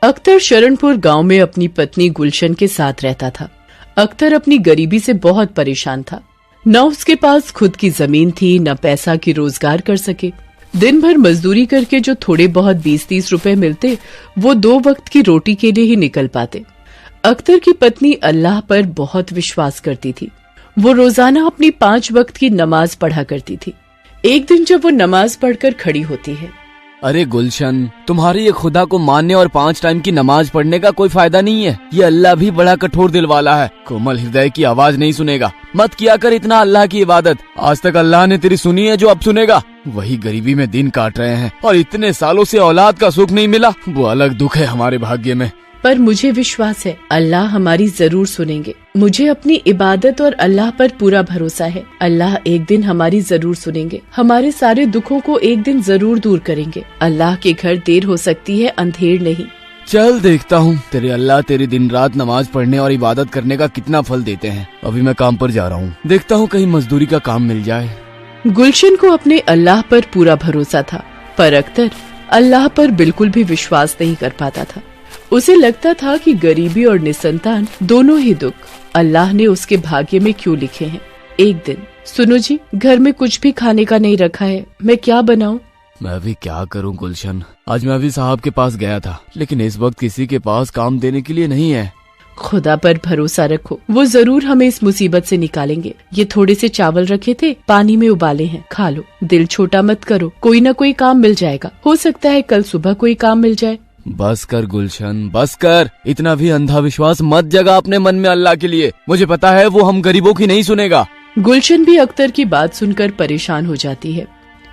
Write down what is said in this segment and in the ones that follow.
अख्तर शरणपुर गांव में अपनी पत्नी गुलशन के साथ रहता था। अख्तर अपनी गरीबी से बहुत परेशान था। न उसके पास खुद की जमीन थी, न पैसा की रोजगार कर सके। दिन भर मजदूरी करके जो थोड़े बहुत 20-30 रुपए मिलते, वो 2 वक्त की रोटी के लिए ही निकल पाते। अख्तर की पत्नी अल्लाह पर बहुत विश्वास करती थी। वो रोजाना अपनी 5 वक्त की नमाज पढ़ा करती थी। एक दिन जब वो नमाज पढ़कर खड़ी होती है, अरे गुलशन, तुम्हारे ये खुदा को मानने और 5 टाइम की नमाज पढ़ने का कोई फायदा नहीं है। ये अल्लाह भी बड़ा कठोर दिल वाला है, कोमल हृदय की आवाज नहीं सुनेगा। मत किया कर इतना अल्लाह की इबादत। आज तक अल्लाह ने तेरी सुनी है जो अब सुनेगा। वही गरीबी में दिन काट रहे हैं और इतने सालों से औलाद का सुख नहीं मिला, वो अलग दुख है हमारे भाग्य में। पर मुझे विश्वास है अल्लाह हमारी जरूर सुनेंगे। मुझे अपनी इबादत और अल्लाह पर पूरा भरोसा है। अल्लाह एक दिन हमारी जरूर सुनेंगे, हमारे सारे दुखों को एक दिन जरूर दूर करेंगे। अल्लाह के घर देर हो सकती है, अंधेर नहीं। चल देखता हूँ तेरे अल्लाह तेरी दिन रात नमाज पढ़ने और इबादत करने का कितना फल देते हैं। अभी मैं काम पर जा रहा हूँ, देखता हूँ कहीं मजदूरी का काम मिल जाए। गुलशन को अपने अल्लाह पर पूरा भरोसा था, पर अख्तर अल्लाह पर बिल्कुल भी विश्वास नहीं कर पाता था। उसे लगता था कि गरीबी और निसंतान दोनों ही दुख अल्लाह ने उसके भाग्य में क्यों लिखे हैं। एक दिन, सुनो जी, घर में कुछ भी खाने का नहीं रखा है, मैं क्या बनाऊं? मैं भी क्या करूं गुलशन, आज मैं भी साहब के पास गया था, लेकिन इस वक्त किसी के पास काम देने के लिए नहीं है। खुदा पर भरोसा रखो, वो जरूर हमें इस मुसीबत से निकालेंगे। ये थोड़े से चावल रखे थे, पानी में उबाले हैं, खा लो। दिल छोटा मत करो, कोई न कोई काम मिल जाएगा। हो सकता है कल सुबह कोई काम मिल जाए। बस कर गुलशन, बस कर। इतना भी अंधा विश्वास मत जगा अपने मन में अल्लाह के लिए। मुझे पता है वो हम गरीबों की नहीं सुनेगा। गुलशन भी अख्तर की बात सुनकर परेशान हो जाती है।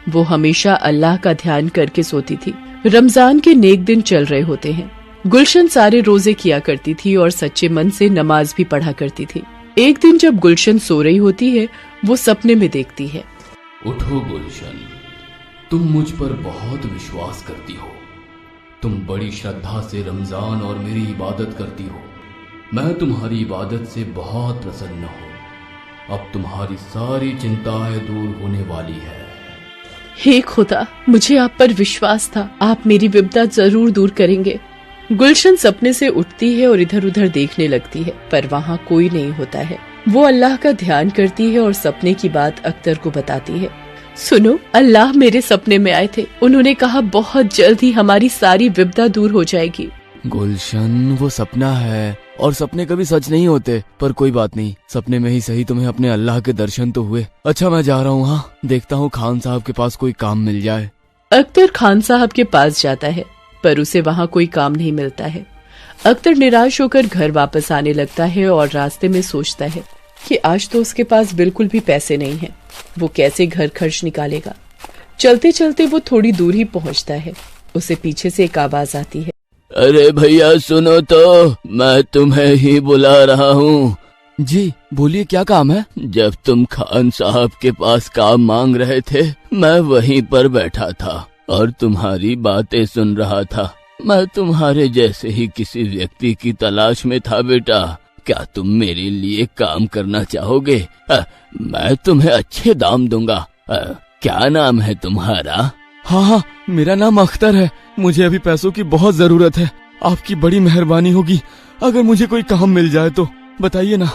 वो हमेशा अल्लाह का ध्यान करके सोती थी। रमजान के नेक दिन चल रहे होते हैं। गुलशन सारे रोजे किया करती थी और सच्चे मन से नमाज भी पढ़ा करती थी। एक दिन जब गुलशन सो रही होती है, वो सपने में देखती है, उठो गुलशन, तुम मुझ पर बहुत विश्वास करती हो। तुम बड़ी श्रद्धा से रमजान और मेरी इबादत करती हो। मैं तुम्हारी इबादत से बहुत प्रसन्न हूँ। अब तुम्हारी सारी चिंताएं दूर होने वाली है। हे खुदा, मुझे आप पर विश्वास था, आप मेरी विपदा जरूर दूर करेंगे। गुलशन सपने से उठती है और इधर उधर देखने लगती है, पर वहाँ कोई नहीं होता है। वो अल्लाह का ध्यान करती है और सपने की बात अख्तर को बताती है। सुनो, अल्लाह मेरे सपने में आए थे। उन्होंने कहा बहुत जल्द ही हमारी सारी विपदा दूर हो जाएगी। गुलशन, वो सपना है और सपने कभी सच नहीं होते, पर कोई बात नहीं, सपने में ही सही तुम्हें अपने अल्लाह के दर्शन तो हुए। अच्छा मैं जा रहा हूँ, हाँ, देखता हूँ खान साहब के पास कोई काम मिल जाए। अख्तर खान साहब के पास जाता है, पर उसे वहाँ कोई काम नहीं मिलता है। अख्तर निराश होकर घर वापस आने लगता है और रास्ते में सोचता है कि आज तो उसके पास बिल्कुल भी पैसे नहीं हैं। वो कैसे घर खर्च निकालेगा। चलते चलते वो थोड़ी दूर ही पहुंचता है। उसे पीछे से एक आवाज आती है, अरे भैया सुनो तो, मैं तुम्हें ही बुला रहा हूँ। जी बोलिए, क्या काम है? जब तुम खान साहब के पास काम मांग रहे थे, मैं वहीं पर बैठा था और तुम्हारी बातें सुन रहा था। मैं तुम्हारे जैसे ही किसी व्यक्ति की तलाश में था बेटा। क्या तुम मेरे लिए काम करना चाहोगे? मैं तुम्हें अच्छे दाम दूंगा। क्या नाम है तुम्हारा? हाँ हाँ, मेरा नाम अख्तर है। मुझे अभी पैसों की बहुत जरूरत है। आपकी बड़ी मेहरबानी होगी अगर मुझे कोई काम मिल जाए तो। बताइए ना,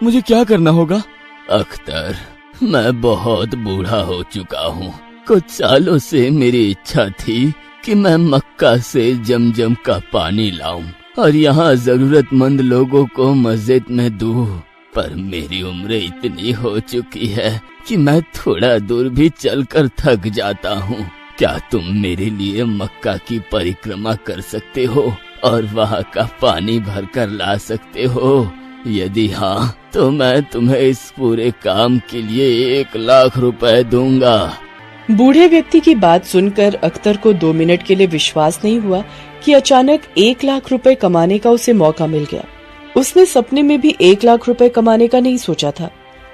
मुझे क्या करना होगा? अख्तर, मैं बहुत बूढ़ा हो चुका हूँ। कुछ सालों से मेरी इच्छा थी कि मैं मक्का से जमजम का पानी लाऊं और यहाँ जरूरतमंद लोगों को मस्जिद में दूं, पर मेरी उम्र इतनी हो चुकी है कि मैं थोड़ा दूर भी चलकर थक जाता हूँ। क्या तुम मेरे लिए मक्का की परिक्रमा कर सकते हो और वहाँ का पानी भरकर ला सकते हो? यदि हाँ, तो मैं तुम्हें इस पूरे काम के लिए 1 लाख रुपए दूंगा। बूढ़े व्यक्ति की बात सुनकर अख्तर को 2 मिनट के लिए विश्वास नहीं हुआ कि अचानक 1 लाख रुपए कमाने का उसे मौका मिल गया। उसने सपने में भी 1 लाख रुपए कमाने का नहीं सोचा था।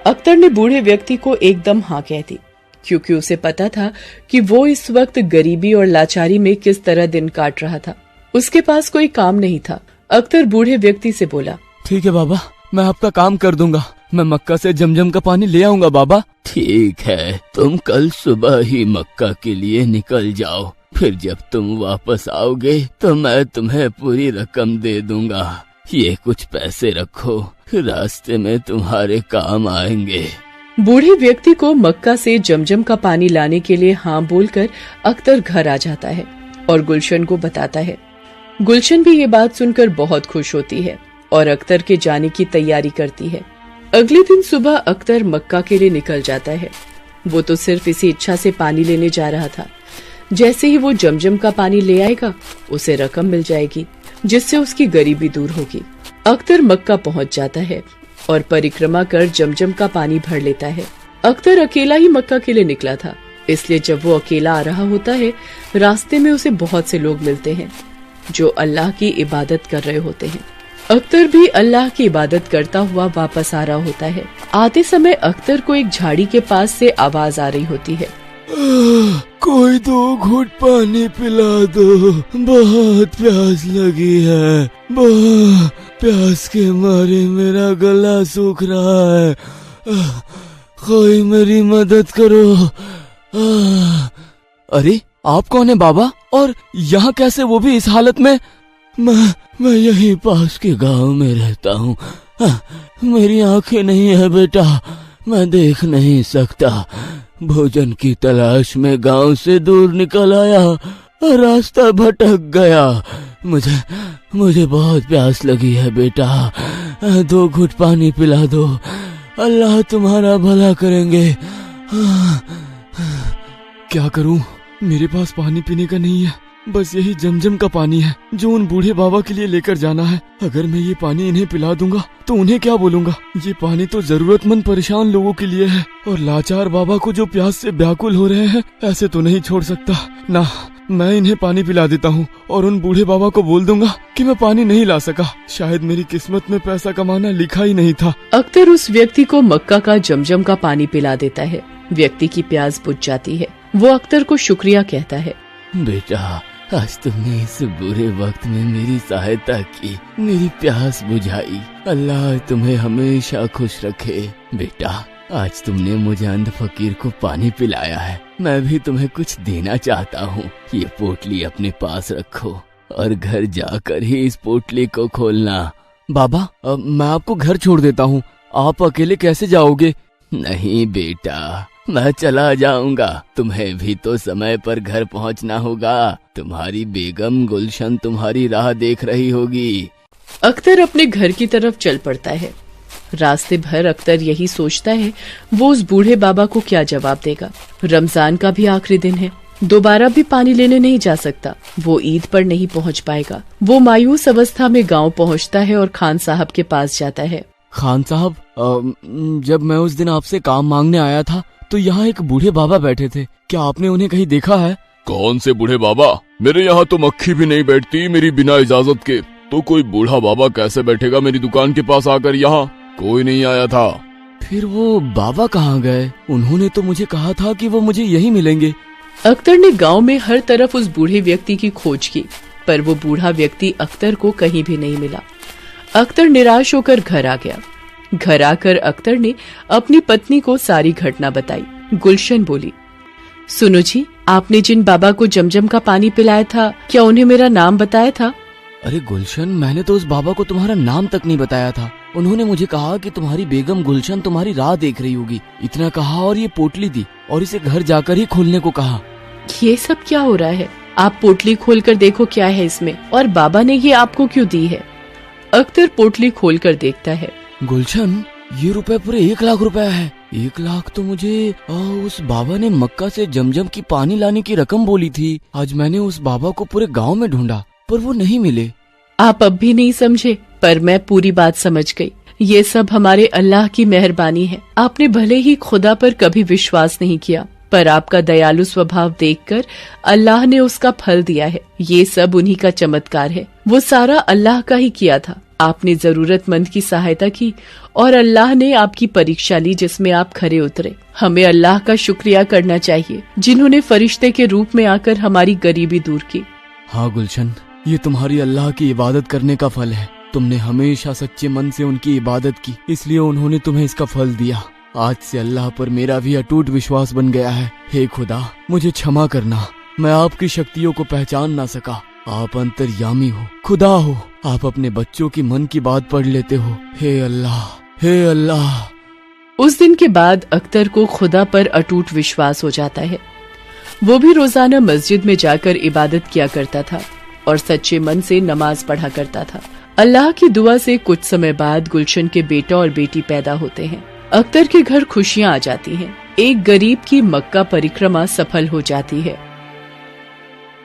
अख्तर ने बूढ़े व्यक्ति को एकदम हाँ कह दी, क्योंकि उसे पता था कि वो इस वक्त गरीबी और लाचारी में किस तरह दिन काट रहा था। उसके पास कोई काम नहीं था। अख्तर बूढ़े व्यक्ति से बोला, ठीक है बाबा, मैं आपका काम कर दूंगा। मैं मक्का से जमजम का पानी ले आऊंगा बाबा। ठीक है, तुम कल सुबह ही मक्का के लिए निकल जाओ। फिर जब तुम वापस आओगे तो मैं तुम्हें पूरी रकम दे दूंगा। ये कुछ पैसे रखो, रास्ते में तुम्हारे काम आएंगे। बूढ़े व्यक्ति को मक्का से जमजम का पानी लाने के लिए हाँ बोलकर अख्तर घर आ जाता है और गुलशन को बताता है। गुलशन भी ये बात सुनकर बहुत खुश होती है और अख्तर के जाने की तैयारी करती है। अगले दिन सुबह अख्तर मक्का के लिए निकल जाता है। वो तो सिर्फ इसी इच्छा से पानी लेने जा रहा था। जैसे ही वो जमजम का पानी ले आएगा उसे रकम मिल जाएगी, जिससे उसकी गरीबी दूर होगी। अख्तर मक्का पहुंच जाता है और परिक्रमा कर जमजम का पानी भर लेता है। अख्तर अकेला ही मक्का के लिए निकला था, इसलिए जब वो अकेला आ रहा होता है, रास्ते में उसे बहुत से लोग मिलते हैं जो अल्लाह की इबादत कर रहे होते हैं। अख्तर भी अल्लाह की इबादत करता हुआ वापस आ रहा होता है। आते समय अख्तर को एक झाड़ी के पास से आवाज आ रही होती है, कोई 2 घूंट पानी पिला दो, बहुत प्यास लगी है। बहुत प्यास के मारे मेरा गला सूख रहा है। कोई मेरी मदद करो। अरे आप कौन है बाबा, और यहाँ कैसे, वो भी इस हालत में? मैं यहीं पास के गांव में रहता हूँ। मेरी आंखें नहीं है बेटा, मैं देख नहीं सकता। भोजन की तलाश में गांव से दूर निकल आया, रास्ता भटक गया। मुझे बहुत प्यास लगी है बेटा, 2 घूंट पानी पिला दो, अल्लाह तुम्हारा भला करेंगे। क्या करूं, मेरे पास पानी पीने का नहीं है, बस यही जमजम का पानी है जो उन बूढ़े बाबा के लिए लेकर जाना है। अगर मैं ये पानी इन्हें पिला दूंगा तो उन्हें क्या बोलूंगा? ये पानी तो जरूरतमंद परेशान लोगों के लिए है, और लाचार बाबा को जो प्यास से व्याकुल हो रहे हैं, ऐसे तो नहीं छोड़ सकता ना। मैं इन्हें पानी पिला देता हूँ और उन बूढ़े बाबा को बोल दूंगा कि मैं पानी नहीं ला सका। शायद मेरी किस्मत में पैसा कमाना लिखा ही नहीं था। अख्तर उस व्यक्ति को मक्का का जमजम का पानी पिला देता है। व्यक्ति की प्यास बुझ जाती है। वो अख्तर को शुक्रिया कहता है, बेटा आज तुमने इस बुरे वक्त में मेरी सहायता की, मेरी प्यास बुझाई। अल्लाह तुम्हें हमेशा खुश रखे। बेटा आज तुमने मुझे अंध फकीर को पानी पिलाया है, मैं भी तुम्हें कुछ देना चाहता हूँ। ये पोटली अपने पास रखो और घर जाकर ही इस पोटली को खोलना। बाबा मैं आपको घर छोड़ देता हूँ, आप अकेले कैसे जाओगे? नहीं बेटा, मैं चला जाऊंगा, तुम्हें भी तो समय पर घर पहुंचना होगा। तुम्हारी बेगम गुलशन तुम्हारी राह देख रही होगी। अख्तर अपने घर की तरफ चल पड़ता है। रास्ते भर अख्तर यही सोचता है वो उस बूढ़े बाबा को क्या जवाब देगा। रमजान का भी आखिरी दिन है, दोबारा भी पानी लेने नहीं जा सकता। वो ईद पर नहीं पहुंच पाएगा। वो मायूस अवस्था में गांव पहुंचता है और खान साहब के पास जाता है। खान साहब, जब मैं उस दिन आपसे काम मांगने आया था तो यहाँ एक बूढ़े बाबा बैठे थे, क्या आपने उन्हें कहीं देखा है? कौन से बूढ़े बाबा? मेरे यहाँ तो मक्खी भी नहीं बैठती मेरी बिना इजाजत के, तो कोई बूढ़ा बाबा कैसे बैठेगा मेरी दुकान के पास आकर? यहाँ कोई नहीं आया था। फिर वो बाबा कहाँ गए? उन्होंने तो मुझे कहा था कि वो मुझे यहीं मिलेंगे। अख्तर ने गांव में हर तरफ उस बूढ़े व्यक्ति की खोज की, पर वो बूढ़ा व्यक्ति अख्तर को कहीं भी नहीं मिला। अख्तर निराश होकर घर आ गया। घर आकर अख्तर ने अपनी पत्नी को सारी घटना बताई। गुलशन बोली, सुनो जी, आपने जिन बाबा को जमजम का पानी पिलाया था, क्या उन्हें मेरा नाम बताया था? अरे गुलशन, मैंने तो उस बाबा को तुम्हारा नाम तक नहीं बताया था। उन्होंने मुझे कहा कि तुम्हारी बेगम गुलशन तुम्हारी राह देख रही होगी, इतना कहा और ये पोटली दी और इसे घर जाकर ही खोलने को कहा। ये सब क्या हो रहा है? आप पोटली खोलकर देखो क्या है इसमें, और बाबा ने ये आपको क्यों दी है? अख्तर पोटली खोलकर देखता है। गुलशन, ये रुपए पूरे 1 लाख रुपए है। 1 लाख तो मुझे उस बाबा ने मक्का से जमजम की पानी लाने की रकम बोली थी। आज मैंने उस बाबा को पूरे गांव में ढूंढा पर वो नहीं मिले। आप अब भी नहीं समझे, पर मैं पूरी बात समझ गई। ये सब हमारे अल्लाह की मेहरबानी है। आपने भले ही खुदा पर कभी विश्वास नहीं किया, पर आपका दयालु स्वभाव देखकर अल्लाह ने उसका फल दिया है। ये सब उन्हीं का चमत्कार है। वो सारा अल्लाह का ही किया था। आपने जरूरतमंद की सहायता की और अल्लाह ने आपकी परीक्षा ली, जिसमें आप खरे उतरे। हमें अल्लाह का शुक्रिया करना चाहिए, जिन्होंने फरिश्ते के रूप में आकर हमारी गरीबी दूर की। हाँ गुलशन, ये तुम्हारी अल्लाह की इबादत करने का फल है। तुमने हमेशा सच्चे मन से उनकी इबादत की, इसलिए उन्होंने तुम्हें इसका फल दिया। आज से अल्लाह पर मेरा भी अटूट विश्वास बन गया है। हे खुदा, मुझे क्षमा करना। मैं आपकी शक्तियों को पहचान ना सका। आप अंतर्यामी हो, खुदा हो। आप अपने बच्चों की मन की बात पढ़ लेते हो। हे अल्लाह, हे अल्लाह। उस दिन के बाद अख्तर को खुदा पर अटूट विश्वास हो जाता है। वो भी रोजाना मस्जिद में जाकर इबादत किया करता था और सच्चे मन से नमाज पढ़ा करता था। अल्लाह की दुआ से कुछ समय बाद गुलशन के बेटा और बेटी पैदा होते हैं। अख्तर के घर खुशियां आ जाती हैं। एक गरीब की मक्का परिक्रमा सफल हो जाती है।